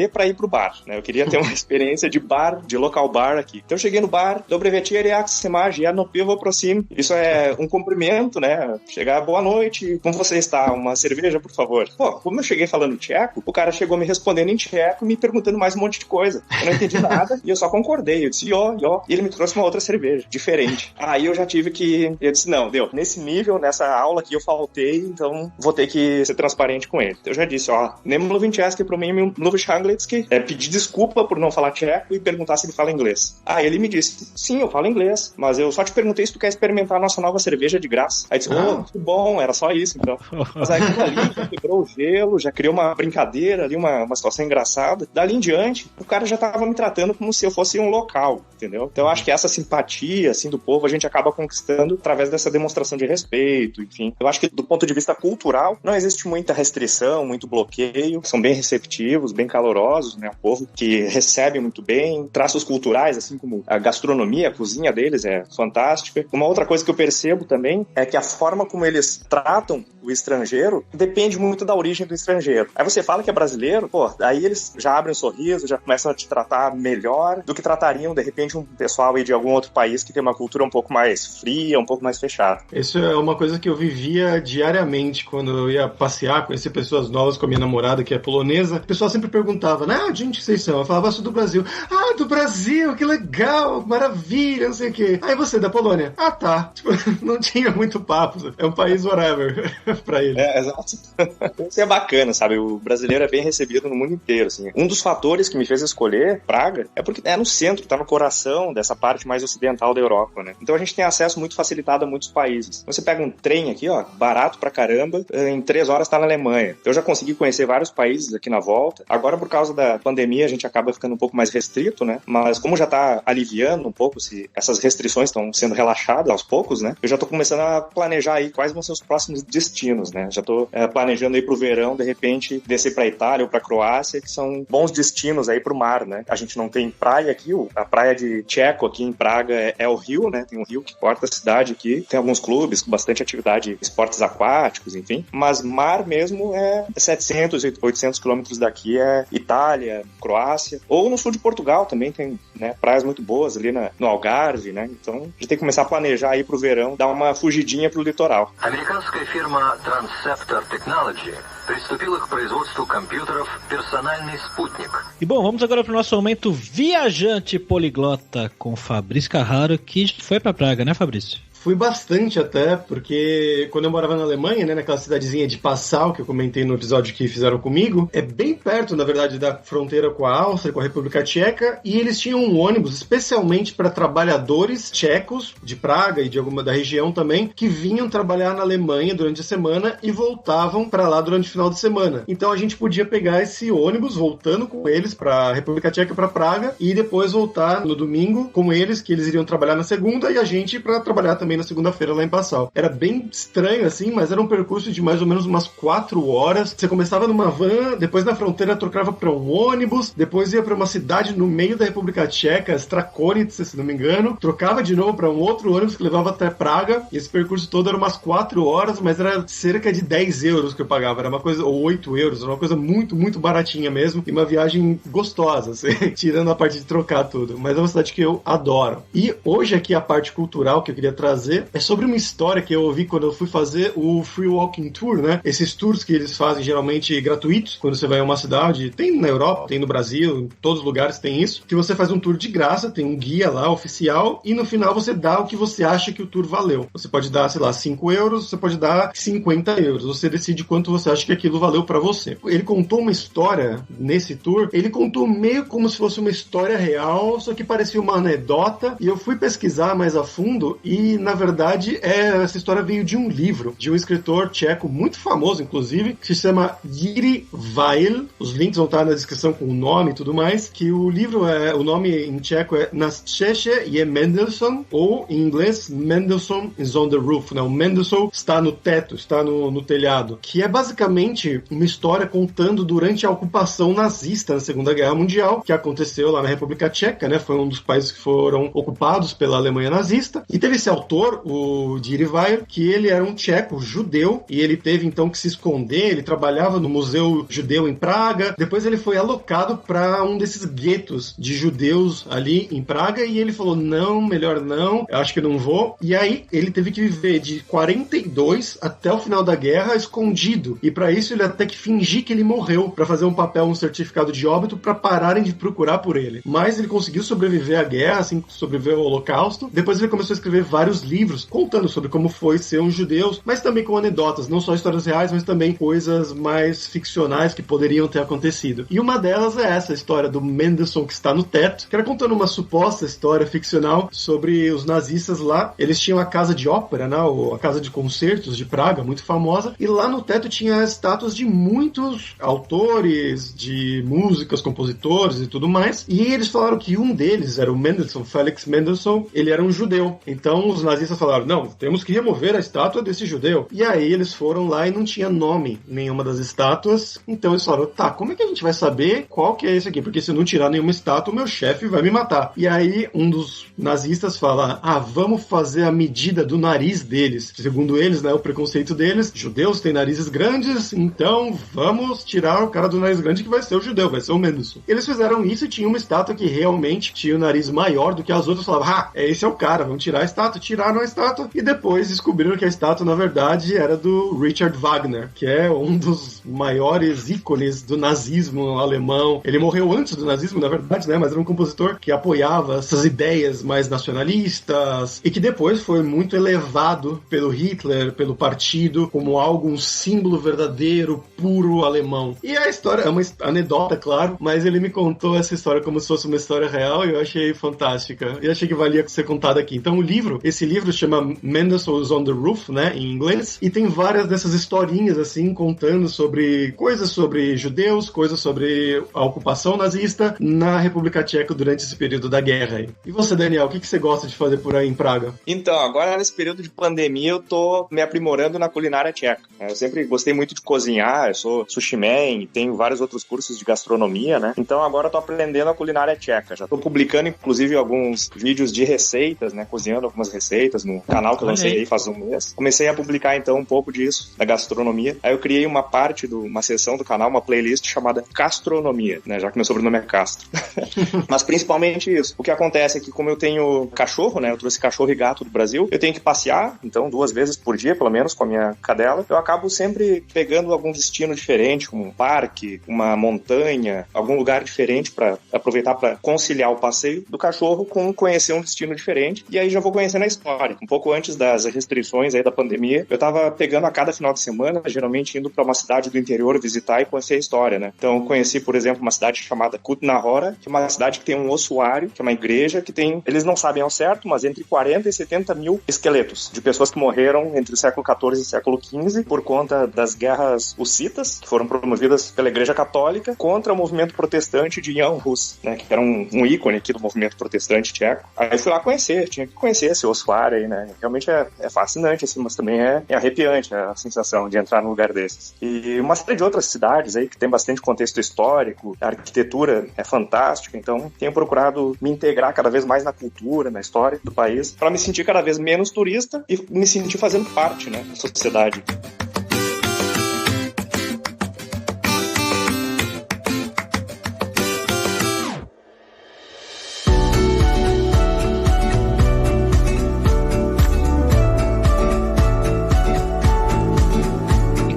Speaker 3: para ir pro bar, né? Eu queria ter uma experiência de bar, de local bar aqui. Então eu cheguei no bar, Dobry wieczór, jak se ma, já no pivo proximo. Isso é um cumprimento, né? Chegar, boa noite, como você está? Uma cerveja, por favor. Pô, como eu cheguei falando tcheco, o cara chegou me respondendo em tcheco, me perguntando mais um monte de coisa. Eu não entendi nada e eu só concordei. Eu disse, ió. E ele me trouxe uma outra cerveja, diferente. Aí eu já tive que... Eu disse, não, deu. Nesse nível, nessa aula aqui eu faltei, então vou ter que ser transparente com ele. Eu já disse, nem mluvim czeski pro mim, mluvisz angielski. Pedir desculpa por não falar tcheco e perguntar se ele fala inglês. Aí ele me disse, sim, eu falo inglês, mas eu só te perguntei se tu quer experimentar a nossa nova cerveja de graça. Aí disse, que bom, era só isso, então. Mas aí ali já quebrou o gelo, já criou uma brincadeira ali, uma situação engraçada. Dali em diante, o cara já tava me tratando como se eu fosse um local, entendeu? Então eu acho que essa simpatia, assim, do povo, a gente acaba conquistando através dessa demonstração de respeito, enfim. Eu acho que do ponto de vista cultural, não existe muita restrição, muito bloqueio, são bem receptivos, bem calorosos, né? O povo que recebe muito bem, traços culturais, assim como a gastronomia, a cozinha deles é fantástica. Uma outra coisa que eu percebo também é que a forma como eles tratam o estrangeiro depende muito da origem do estrangeiro. Aí você fala que é brasileiro, aí eles já abrem um sorriso, já começam a te tratar melhor do que tratariam, de repente, um pessoal aí de algum outro país que tem uma cultura um pouco mais fria, um pouco mais fechada.
Speaker 2: Isso é uma coisa que eu vivia diariamente quando eu ia passear, conhecer pessoas novas com a minha namorada, que é polonesa. O pessoal sempre perguntava, de onde vocês são? Eu falava, sou do Brasil. Ah, do Brasil, que legal, maravilha, não sei o quê. Aí você, da Polônia? Ah, tá. Tipo, não tinha muito papo. É um país whatever pra ele.
Speaker 3: Exato. Isso é bacana, sabe? O brasileiro é bem recebido no mundo inteiro, assim. Um dos fatores que me fez escolher Praga é porque é no centro, tá no coração dessa parte mais ocidental da Europa, né? Então a gente tem acesso muito facilitado a muitos países. Você pega um trem aqui, barato pra caramba, em 3 horas tá na Alemanha. Eu já consegui conhecer vários países aqui na volta. Agora, por causa da pandemia, a gente acaba ficando um pouco mais restrito, né? Mas como já tá aliviando um pouco, se essas restrições estão sendo relaxadas aos poucos, né? Eu já tô começando a planejar aí quais vão ser os próximos destinos, né? Já tô planejando aí pro verão, de repente, descer pra Itália ou pra Croácia, que são bons destinos aí pro mar, né? A gente não tem praia aqui, a praia de Tcheco aqui em Praga é o rio, né? Tem um rio que corta a cidade aqui, tem alguns clubes com bastante atividade, esportes aquáticos, enfim, mas mar mesmo é 700, 800 quilômetros daqui, é Itália, Croácia, ou no sul de Portugal também tem, né, praias muito boas ali no Algarve, né? Então a gente tem que começar a planejar aí pro verão, dar uma fugidinha pro litoral.
Speaker 5: Американская фирма Transceptor Technology приступила к производству компьютеров «Персональный спутник».
Speaker 1: E bom, vamos agora pro nosso momento viajante poliglota com Fabrício Carraro, que foi pra Praga, né, Fabrício?
Speaker 2: Fui bastante até, porque quando eu morava na Alemanha, né, naquela cidadezinha de Passau, que eu comentei no episódio que fizeram comigo, é bem perto, na verdade, da fronteira com a Áustria, com a República Tcheca, e eles tinham um ônibus especialmente para trabalhadores tchecos, de Praga e de alguma da região também, que vinham trabalhar na Alemanha durante a semana e voltavam para lá durante o final de semana. Então a gente podia pegar esse ônibus, voltando com eles para a República Tcheca, para Praga, e depois voltar no domingo com eles, que eles iriam trabalhar na segunda, e a gente para trabalhar também na segunda-feira lá em Passau. Era bem estranho assim, mas era um percurso de mais ou menos umas 4 horas. Você começava numa van, depois na fronteira trocava para um ônibus, depois ia para uma cidade no meio da República Tcheca, Strakonice, se não me engano, trocava de novo para um outro ônibus que levava até Praga, e esse percurso todo era umas 4 horas, mas era cerca de 10 euros que eu pagava, era uma coisa, ou 8 euros, era uma coisa muito, muito baratinha mesmo, e uma viagem gostosa, assim, tirando a parte de trocar tudo, mas é uma cidade que eu adoro. E hoje aqui a parte cultural que eu queria trazer é sobre uma história que eu ouvi quando eu fui fazer o Free Walking Tour, né, esses tours que eles fazem geralmente gratuitos, quando você vai a uma cidade, tem na Europa, tem no Brasil, em todos os lugares tem isso, que você faz um tour de graça, tem um guia lá, oficial, e no final você dá o que você acha que o tour valeu. Você pode dar, sei lá, 5 euros, você pode dar 50 euros, você decide quanto você acha que aquilo valeu pra você. Ele contou uma história nesse tour, ele contou meio como se fosse uma história real, só que parecia uma anedota, e eu fui pesquisar mais a fundo, e na verdade essa história veio de um livro, de um escritor tcheco muito famoso, inclusive, que se chama Jiří Weil, os links vão estar na descrição com o nome e tudo mais, que o livro o nome em tcheco é Nasceše je Mendelssohn, ou em inglês Mendelssohn is on the roof, né? O Mendelssohn está no teto, está no telhado, que é basicamente uma história contando durante a ocupação nazista na Segunda Guerra Mundial, que aconteceu lá na República Tcheca, né? Foi um dos países que foram ocupados pela Alemanha nazista, e teve esse autor, o Jiří Weil, que ele era um tcheco judeu, e ele teve então que se esconder, ele trabalhava no Museu Judeu em Praga, depois ele foi alocado para um desses guetos de judeus ali em Praga, e ele falou, não, melhor não, eu acho que não vou, e aí ele teve que viver de 42 até o final da guerra escondido, e para isso ele até que fingir que ele morreu, para fazer um papel, um certificado de óbito, para pararem de procurar por ele. Mas ele conseguiu sobreviver à guerra, assim, sobreviver ao Holocausto. Depois ele começou a escrever vários livros contando sobre como foi ser um judeu, mas também com anedotas, não só histórias reais, mas também coisas mais ficcionais que poderiam ter acontecido. E uma delas é essa história do Mendelssohn que está no teto, que era contando uma suposta história ficcional sobre os nazistas lá. Eles tinham a casa de ópera, né, a casa de concertos de Praga, muito famosa, e lá no teto tinha estátuas de muitos autores, de músicas, compositores e tudo mais. E eles falaram que um deles era o Mendelssohn, Felix Mendelssohn, ele era um judeu. Então os nazistas falaram, não, temos que remover a estátua desse judeu. E aí eles foram lá e não tinha nome nenhuma das estátuas. Então eles falaram, tá, como é que a gente vai saber qual que é esse aqui? Porque se não tirar nenhuma estátua, meu chefe vai me matar. E aí um dos nazistas fala, vamos fazer a medida do nariz deles. Segundo eles, né, o preconceito deles, judeus têm narizes grandes, então vamos tirar o cara do nariz grande que vai ser o judeu, vai ser o Mendelssohn. Eles fizeram isso e tinha uma estátua que realmente tinha o nariz maior do que as outras. Falavam, esse é o cara, vamos tirar a estátua. Tiraram a estátua e depois descobriram que a estátua, na verdade, era do Richard Wagner, que é um dos maiores ícones do nazismo alemão. Ele morreu antes do nazismo, na verdade, né, mas era um compositor que apoiava essas ideias mais nacionalistas e que depois foi muito elevado pelo Hitler, pelo partido, como algo, um símbolo verdadeiro, puro alemão. E a história é uma anedota, claro, mas ele me contou essa história como se fosse uma história real e eu achei fantástica. E achei que valia ser contada aqui. Então esse livro se chama Mendelssohn is on the Roof, né, em inglês, e tem várias dessas historinhas, assim, contando sobre coisas sobre judeus, coisas sobre a ocupação nazista na República Tcheca durante esse período da guerra aí. E você, Daniel, o que você gosta de fazer por aí em Praga?
Speaker 3: Então, agora nesse período de pandemia eu tô me aprimorando na culinária tcheca. Eu sempre gostei muito de cozinhar, eu sou sushi man, tenho vários outros cursos de gastronomia, né? Então agora eu tô aprendendo a culinária tcheca. Já tô publicando, inclusive, alguns vídeos de receitas, né? Cozinhando algumas receitas no canal que eu lancei aí faz um mês. Comecei a publicar, então, um pouco disso, da gastronomia. Aí eu criei uma seção do canal, uma playlist chamada Castronomia, né? Já que meu sobrenome é Castro. Mas principalmente isso. O que acontece é que, como eu tenho cachorro, né? Eu trouxe cachorro e gato do Brasil, eu tenho que passear, então, 2 vezes por dia, pelo menos, com a minha cadela. Eu acabo sempre pegando algum destino diferente, como um parque, uma montanha, algum lugar diferente para aproveitar para conciliar o passeio do cachorro com conhecer um destino diferente. E aí já vou conhecendo a história. história. Um pouco antes das restrições aí da pandemia, eu tava pegando a cada final de semana, geralmente indo para uma cidade do interior visitar e conhecer a história, né? Então eu conheci, por exemplo, uma cidade chamada Kutna Hora, que é uma cidade que tem um ossuário, que é uma igreja que tem, eles não sabem ao certo, mas entre 40 e 70 mil esqueletos de pessoas que morreram entre o século XIV e o século XV por conta das guerras hussitas, que foram promovidas pela Igreja Católica contra o movimento protestante de Jan Hus, né? Que era um ícone aqui do movimento protestante tcheco. Aí eu fui lá conhecer, tinha que conhecer esse ossuário aí, né? Realmente é fascinante, assim, mas também é arrepiante a sensação de entrar num lugar desses. E uma série de outras cidades aí que tem bastante contexto histórico, a arquitetura é fantástica, então tenho procurado me integrar cada vez mais na cultura, na história do país, para me sentir cada vez menos turista e me sentir fazendo parte, né, da sociedade.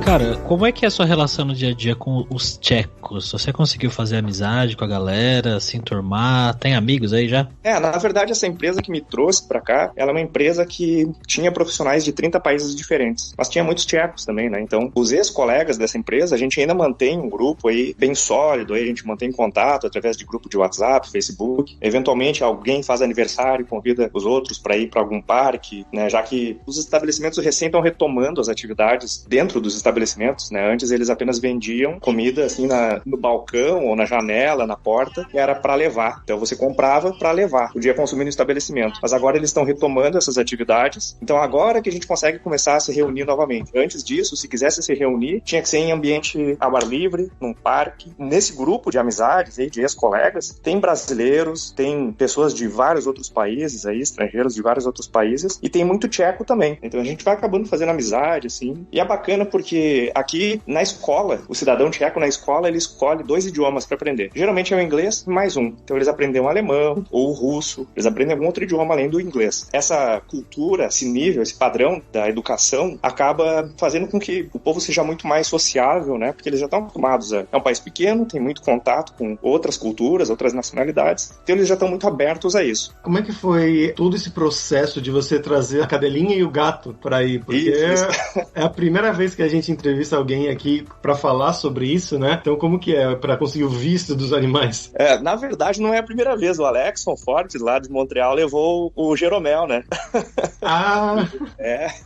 Speaker 1: Cara, como é que é a sua relação no dia a dia com os tchecos? Você conseguiu fazer amizade com a galera, se enturmar? Tem amigos aí já?
Speaker 3: Na verdade, essa empresa que me trouxe pra cá, ela é uma empresa que tinha profissionais de 30 países diferentes, mas tinha muitos tchecos também, né? Então, os ex-colegas dessa empresa, a gente ainda mantém um grupo aí bem sólido, aí a gente mantém contato através de grupo de WhatsApp, Facebook. Eventualmente, alguém faz aniversário, convida os outros pra ir pra algum parque, né? Já que os estabelecimentos recém estão retomando as atividades dentro dos estabelecimentos, né? Antes eles apenas vendiam comida assim no balcão ou na janela, na porta, e era para levar. Então você comprava para levar, podia consumir no estabelecimento. Mas agora eles estão retomando essas atividades. Então agora que a gente consegue começar a se reunir novamente. Antes disso, se quisesse se reunir, tinha que ser em ambiente ao ar livre, num parque. Nesse grupo de amizades aí, de ex-colegas, tem brasileiros, tem pessoas de vários outros países aí, estrangeiros de vários outros países, e tem muito tcheco também. Então a gente vai acabando fazendo amizade, assim. E é bacana porque aqui na escola, o cidadão tcheco na escola, ele escolhe 2 idiomas para aprender. Geralmente é o inglês mais um. Então eles aprendem o alemão ou o russo. Eles aprendem algum outro idioma além do inglês. Essa cultura, esse nível, esse padrão da educação acaba fazendo com que o povo seja muito mais sociável, né? Porque eles já estão acostumados é um país pequeno, tem muito contato com outras culturas, outras nacionalidades. Então eles já estão muito abertos a isso.
Speaker 2: Como é que foi todo esse processo de você trazer a cadelinha e o gato para ir? Porque isso. É a primeira vez que a gente entrevista alguém aqui para falar sobre isso, né? Então como que é para conseguir o visto dos animais?
Speaker 3: Na verdade não é a primeira vez. O Alexson Fortes lá de Montreal levou o Jeromel, né?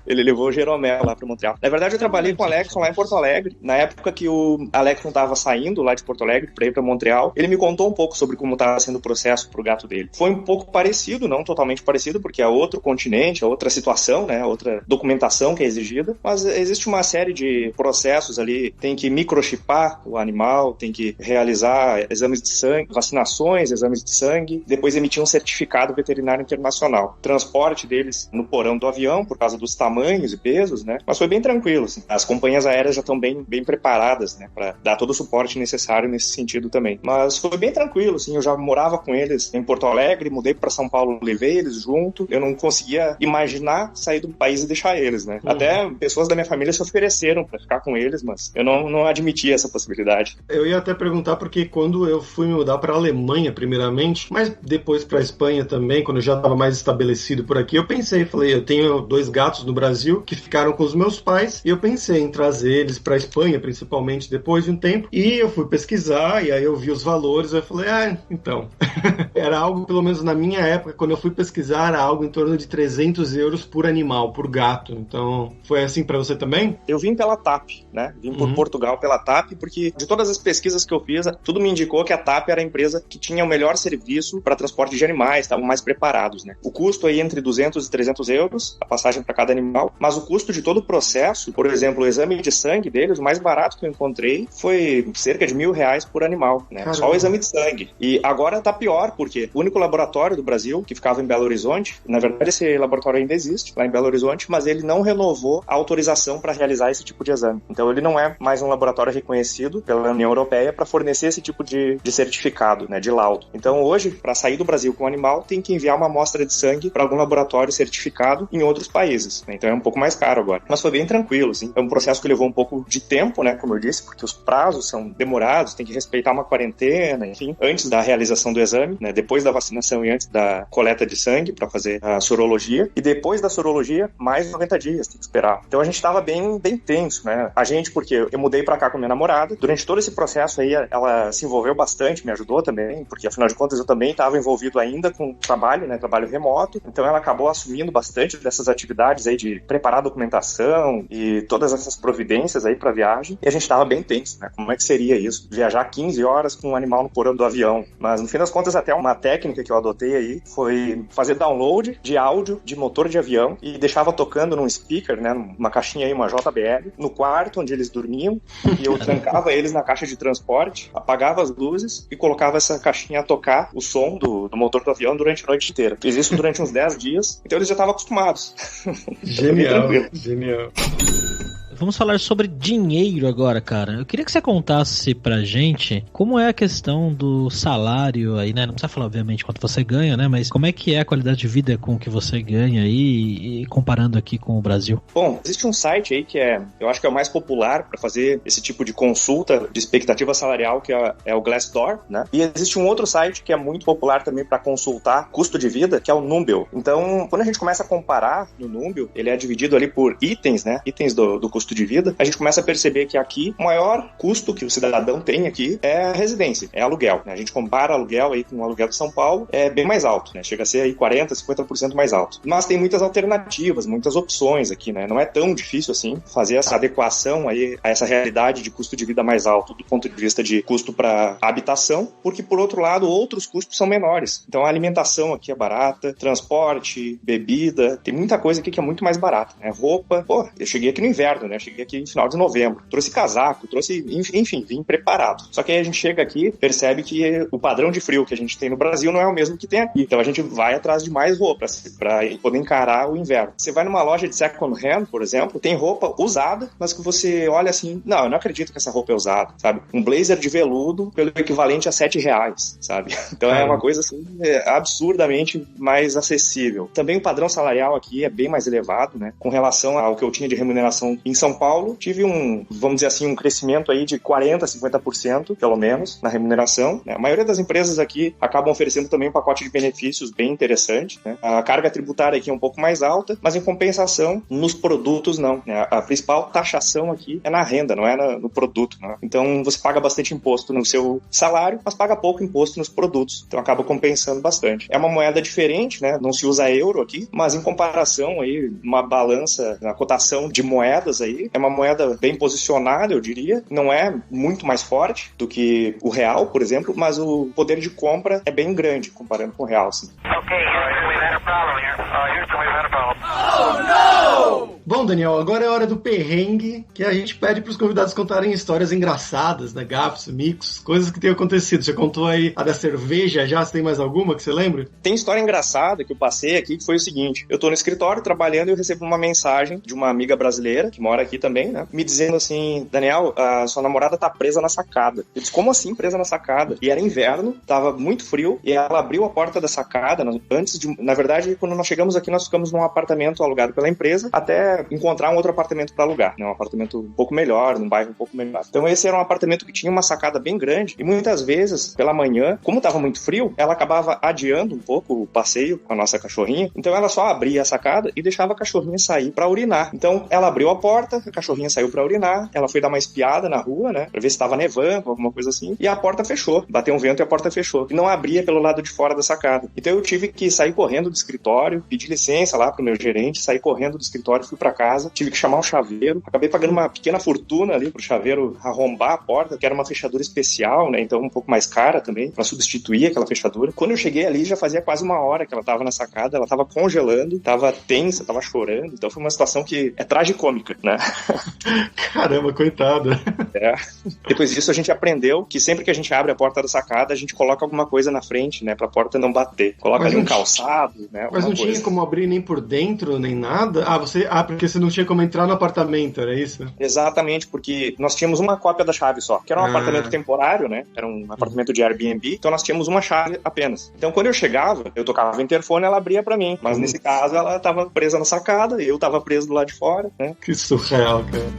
Speaker 3: Ele levou o Jeromel lá para Montreal. Na verdade eu trabalhei com o Alexson lá em Porto Alegre. Na época que o Alexson estava saindo lá de Porto Alegre para ir para Montreal, ele me contou um pouco sobre como estava sendo o processo pro gato dele. Foi um pouco parecido, não totalmente parecido, porque é outro continente, é outra situação, né? Outra documentação que é exigida, mas existe uma série de processos ali, tem que microchipar o animal, tem que realizar exames de sangue, vacinações, exames de sangue, depois emitir um certificado veterinário internacional. Transporte deles no porão do avião, por causa dos tamanhos e pesos, né? Mas foi bem tranquilo, assim. As companhias aéreas já estão bem preparadas, né? Para dar todo o suporte necessário nesse sentido também. Mas foi bem tranquilo, assim. Eu já morava com eles em Porto Alegre, mudei para São Paulo, levei eles junto. Eu não conseguia imaginar sair do país e deixar eles, né? Até pessoas da minha família se ofereceram para ficar com eles, mas eu não admitia essa possibilidade.
Speaker 2: Eu ia até perguntar porque quando eu fui me mudar para a Alemanha primeiramente, mas depois para a Espanha também, quando eu já estava mais estabelecido por aqui, eu falei, eu tenho 2 gatos no Brasil que ficaram com os meus pais e eu pensei em trazer eles para a Espanha, principalmente depois de um tempo, e eu fui pesquisar e aí eu vi os valores, eu falei, então, era algo, pelo menos na minha época, quando eu fui pesquisar, era algo em torno de 300 euros por animal, por gato. Então, foi assim para você também?
Speaker 3: Eu vim pela TAP, né? Vim por Portugal pela TAP, porque de todas as pesquisas que eu fiz, tudo me indicou que a TAP era a empresa que tinha o melhor serviço para transporte de animais, estavam mais preparados, né? O custo aí entre 200 e 300 euros, a passagem para cada animal, mas o custo de todo o processo, por exemplo, o exame de sangue deles, o mais barato que eu encontrei foi cerca de R$1.000 por animal, né? Caramba. Só o exame de sangue. E agora tá pior, porque o único laboratório do Brasil que ficava em Belo Horizonte, na verdade esse laboratório ainda existe, lá em Belo Horizonte, mas ele não renovou a autorização para realizar esse tipo de de exame. Então ele não é mais um laboratório reconhecido pela União Europeia para fornecer esse tipo de certificado, né, de laudo. Então hoje, para sair do Brasil com o animal, tem que enviar uma amostra de sangue para algum laboratório certificado em outros países, né? Então é um pouco mais caro agora. Mas foi bem tranquilo, assim. É um processo que levou um pouco de tempo, né, como eu disse, porque os prazos são demorados, tem que respeitar uma quarentena, enfim, antes da realização do exame, né, depois da vacinação e antes da coleta de sangue para fazer a sorologia, e depois da sorologia, mais 90 dias, tem que esperar. Então a gente estava bem tenso, né? A gente, porque eu mudei para cá com minha namorada, durante todo esse processo aí, ela se envolveu bastante, me ajudou também, porque afinal de contas eu também estava envolvido ainda com trabalho, né, trabalho remoto, então ela acabou assumindo bastante dessas atividades aí de preparar documentação e todas essas providências aí para viagem, e a gente estava bem tenso, né? Como é que seria isso? Viajar 15 horas com um animal no porão do avião. Mas no fim das contas, até uma técnica que eu adotei aí foi fazer download de áudio de motor de avião e deixava tocando num speaker, né, numa caixinha aí, uma JBL, no quarto onde eles dormiam, e eu trancava eles na caixa de transporte, apagava as luzes e colocava essa caixinha a tocar o som do motor do avião durante a noite inteira. Fiz isso durante uns 10 dias, então eles já estavam acostumados.
Speaker 2: Genial, genial.
Speaker 1: Vamos falar sobre dinheiro agora, cara. Eu queria que você contasse pra gente como é a questão do salário aí, né? Não precisa falar, obviamente, quanto você ganha, né? Mas como é que é a qualidade de vida com o que você ganha aí e comparando aqui com o Brasil?
Speaker 3: Bom, existe um site aí que eu acho que é o mais popular para fazer esse tipo de consulta de expectativa salarial, que é o Glassdoor, né? E existe um outro site que é muito popular também para consultar custo de vida, que é o Numbeo. Então, quando a gente começa a comparar no Numbeo, ele é dividido ali por itens, né? Itens do custo de vida, a gente começa a perceber que aqui o maior custo que o cidadão tem aqui é a residência, é aluguel, né? A gente compara aluguel aí com o aluguel de São Paulo, é bem mais alto, né? Chega a ser aí 40%, 50% mais alto. Mas tem muitas alternativas, muitas opções aqui, né? Não é tão difícil assim fazer essa adequação aí a essa realidade de custo de vida mais alto do ponto de vista de custo para habitação, porque por outro lado, outros custos são menores. Então a alimentação aqui é barata, transporte, bebida, tem muita coisa aqui que é muito mais barata, né? Roupa, eu cheguei aqui no inverno, né? Cheguei aqui no final de novembro. Trouxe casaco, enfim, vim preparado. Só que aí a gente chega aqui, percebe que o padrão de frio que a gente tem no Brasil não é o mesmo que tem aqui. Então a gente vai atrás de mais roupa para poder encarar o inverno. Você vai numa loja de second hand, por exemplo, tem roupa usada, mas que você olha assim, não, eu não acredito que essa roupa é usada, sabe? Um blazer de veludo pelo equivalente a R$7, sabe? Então é uma coisa assim, absurdamente mais acessível. Também o padrão salarial aqui é bem mais elevado, né? Com relação ao que eu tinha de remuneração em São Paulo, tive vamos dizer assim, um crescimento aí de 40%, 50%, pelo menos, na remuneração, né? A maioria das empresas aqui acabam oferecendo também um pacote de benefícios bem interessante, né? A carga tributária aqui é um pouco mais alta, mas em compensação, nos produtos não, né? A principal taxação aqui é na renda, não é no produto, né? Então você paga bastante imposto no seu salário, mas paga pouco imposto nos produtos, então acaba compensando bastante. É uma moeda diferente, né? Não se usa euro aqui, mas em comparação aí, uma balança, na cotação de moedas aí, é uma moeda bem posicionada, eu diria, não é muito mais forte do que o real, por exemplo, mas o poder de compra é bem grande comparando com o real, assim.
Speaker 2: Bom, Daniel, agora é hora do perrengue, que a gente pede para os convidados contarem histórias engraçadas, né? Gafos, micos, coisas que tenham acontecido. Você contou aí a da cerveja já, você tem mais alguma que você lembra?
Speaker 3: Tem história engraçada que eu passei aqui, que foi o seguinte: eu tô no escritório trabalhando e eu recebo uma mensagem de uma amiga brasileira, que mora aqui também, né? Me dizendo assim, Daniel, a sua namorada tá presa na sacada. Eu disse, como assim presa na sacada? E era inverno, tava muito frio, e ela abriu a porta da sacada, na verdade, quando nós chegamos aqui, nós ficamos num apartamento alugado pela empresa, até encontrar um outro apartamento para alugar, né? Um apartamento um pouco melhor, num bairro um pouco melhor. Então esse era um apartamento que tinha uma sacada bem grande, e muitas vezes, pela manhã, como tava muito frio, ela acabava adiando um pouco o passeio com a nossa cachorrinha, então ela só abria a sacada e deixava a cachorrinha sair para urinar. Então ela abriu a porta, a cachorrinha saiu para urinar, ela foi dar uma espiada na rua, né, pra ver se tava nevando, alguma coisa assim, e a porta fechou, bateu um vento e a porta fechou, e não abria pelo lado de fora da sacada. Então eu tive que sair correndo do escritório, pedir licença lá pro meu gerente, sair correndo do escritório, fui para casa, tive que chamar um chaveiro, acabei pagando uma pequena fortuna ali pro chaveiro arrombar a porta, que era uma fechadura especial, né, então um pouco mais cara também, para substituir aquela fechadura. Quando eu cheguei ali, já fazia quase uma hora que ela tava na sacada, ela tava congelando, tava tensa, tava chorando, então foi uma situação que é tragicômica, né?
Speaker 2: Caramba, coitada.
Speaker 3: Depois disso a gente aprendeu que sempre que a gente abre a porta da sacada, a gente coloca alguma coisa na frente, né, pra porta não bater. Coloca ali um calçado, né?
Speaker 2: Mas não tinha como abrir nem por dentro, nem nada? Porque você não tinha como entrar no apartamento, era isso?
Speaker 3: Exatamente, porque nós tínhamos uma cópia da chave só, que era um apartamento temporário, né? Era um apartamento de Airbnb, então nós tínhamos uma chave apenas. Então quando eu chegava, eu tocava o interfone, ela abria pra mim. Mas nesse caso, ela tava presa na sacada, eu tava preso do lado de fora, né?
Speaker 2: Que surreal, cara.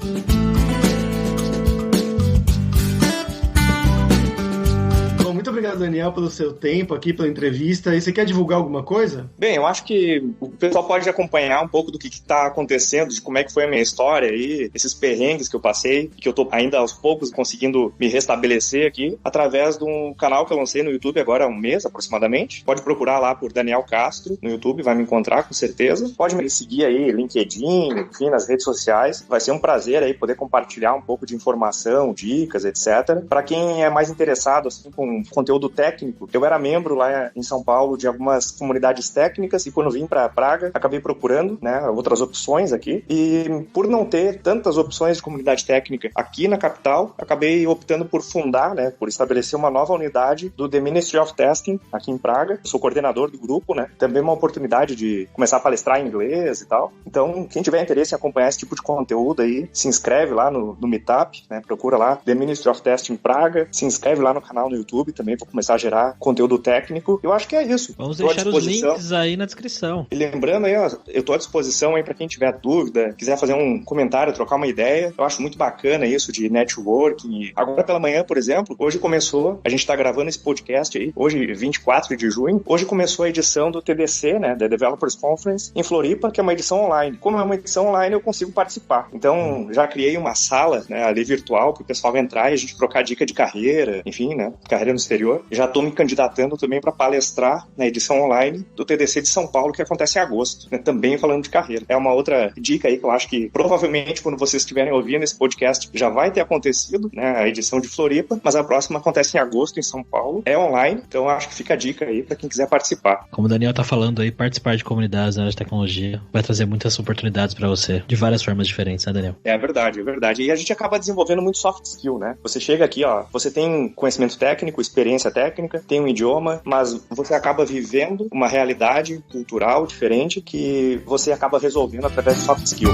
Speaker 2: Muito obrigado, Daniel, pelo seu tempo aqui, pela entrevista. E você quer divulgar alguma coisa?
Speaker 3: Bem, eu acho que o pessoal pode acompanhar um pouco do que está acontecendo, de como é que foi a minha história aí, esses perrengues que eu passei, que eu tô ainda aos poucos conseguindo me restabelecer aqui, através de um canal que eu lancei no YouTube agora há um mês, aproximadamente. Pode procurar lá por Daniel Castro no YouTube, vai me encontrar com certeza. Pode me seguir aí, LinkedIn, enfim, nas redes sociais. Vai ser um prazer aí poder compartilhar um pouco de informação, dicas, etc. Para quem é mais interessado, assim, com conteúdo técnico, eu era membro lá em São Paulo de algumas comunidades técnicas e quando vim para Praga, acabei procurando, né, outras opções aqui e por não ter tantas opções de comunidade técnica aqui na capital, acabei optando por fundar, né, por estabelecer uma nova unidade do The Ministry of Testing aqui em Praga. Eu sou coordenador do grupo, né, também uma oportunidade de começar a palestrar em inglês e tal. Então, quem tiver interesse em acompanhar esse tipo de conteúdo aí, se inscreve lá no Meetup, né, procura lá The Ministry of Testing Praga, se inscreve lá no canal no YouTube também, vou começar a gerar conteúdo técnico. Eu acho que é isso.
Speaker 1: Vamos deixar os links aí na descrição.
Speaker 3: E lembrando aí, ó, eu tô à disposição aí pra quem tiver dúvida, quiser fazer um comentário, trocar uma ideia. Eu acho muito bacana isso de networking. Agora pela manhã, por exemplo, hoje começou, a gente tá gravando esse podcast aí, hoje 24 de junho, hoje começou a edição do TDC, né, da Developers Conference em Floripa, que é uma edição online. Como é uma edição online, eu consigo participar. Então, já criei uma sala, né, ali virtual, pro pessoal entrar e a gente trocar dica de carreira, enfim, né, carreira no exterior. Já estou me candidatando também para palestrar na edição online do TDC de São Paulo, que acontece em agosto, né? Também falando de carreira. É uma outra dica aí que eu acho que provavelmente quando vocês estiverem ouvindo esse podcast já vai ter acontecido, né, a edição de Floripa, mas a próxima acontece em agosto em São Paulo, é online, então eu acho que fica a dica aí para quem quiser participar.
Speaker 1: Como o Daniel tá falando aí, participar de comunidades na área de tecnologia vai trazer muitas oportunidades para você, de várias formas diferentes, né, Daniel?
Speaker 3: É verdade, é verdade. E a gente acaba desenvolvendo muito soft skill, né? Você chega aqui, ó, você tem conhecimento técnico, experiência técnica, tem um idioma, mas você acaba vivendo uma realidade cultural diferente que você acaba resolvendo através de soft skill.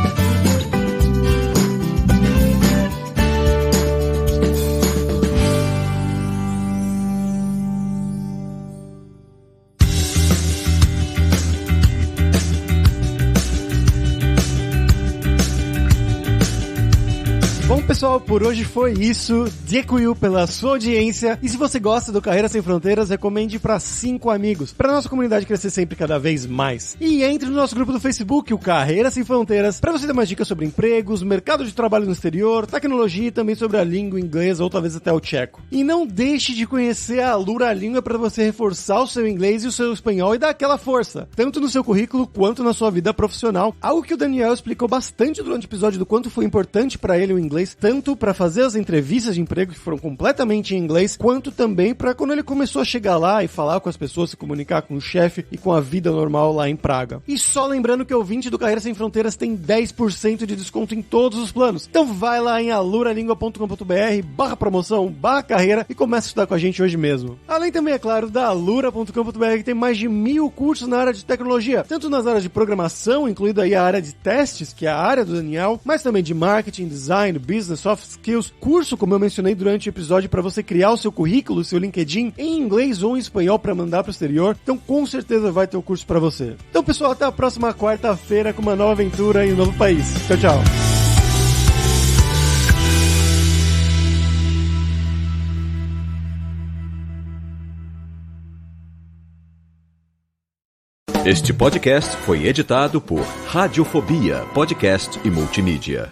Speaker 4: Pessoal, por hoje foi isso. Dziękuję pela sua audiência. E se você gosta do Carreira Sem Fronteiras, recomende para 5 amigos, para nossa comunidade crescer sempre cada vez mais. E entre no nosso grupo do Facebook, o Carreira Sem Fronteiras, para você ter mais dicas sobre empregos, mercado de trabalho no exterior, tecnologia e também sobre a língua inglesa ou talvez até o tcheco. E não deixe de conhecer a Alura Língua para você reforçar o seu inglês e o seu espanhol e dar aquela força, tanto no seu currículo quanto na sua vida profissional. Algo que o Daniel explicou bastante durante o episódio do quanto foi importante para ele o inglês, tanto para fazer as entrevistas de emprego que foram completamente em inglês, quanto também para quando ele começou a chegar lá e falar com as pessoas, se comunicar com o chefe e com a vida normal lá em Praga. E só lembrando que o ouvinte do Carreira Sem Fronteiras tem 10% de desconto em todos os planos. Então vai lá em aluralingua.com.br/promoção/carreira e começa a estudar com a gente hoje mesmo. Além também, é claro, da alura.com.br, que tem mais de 1000 cursos na área de tecnologia, tanto nas áreas de programação, incluindo aí a área de testes, que é a área do Daniel, mas também de marketing, design, business, soft skills, curso, como eu mencionei durante o episódio, para você criar o seu currículo, o seu LinkedIn, em inglês ou em espanhol para mandar para o exterior. Então, com certeza vai ter um curso para você. Então, pessoal, até a próxima quarta-feira com uma nova aventura em um novo país. Tchau, tchau.
Speaker 6: Este podcast foi editado por Radiofobia, podcast e multimídia.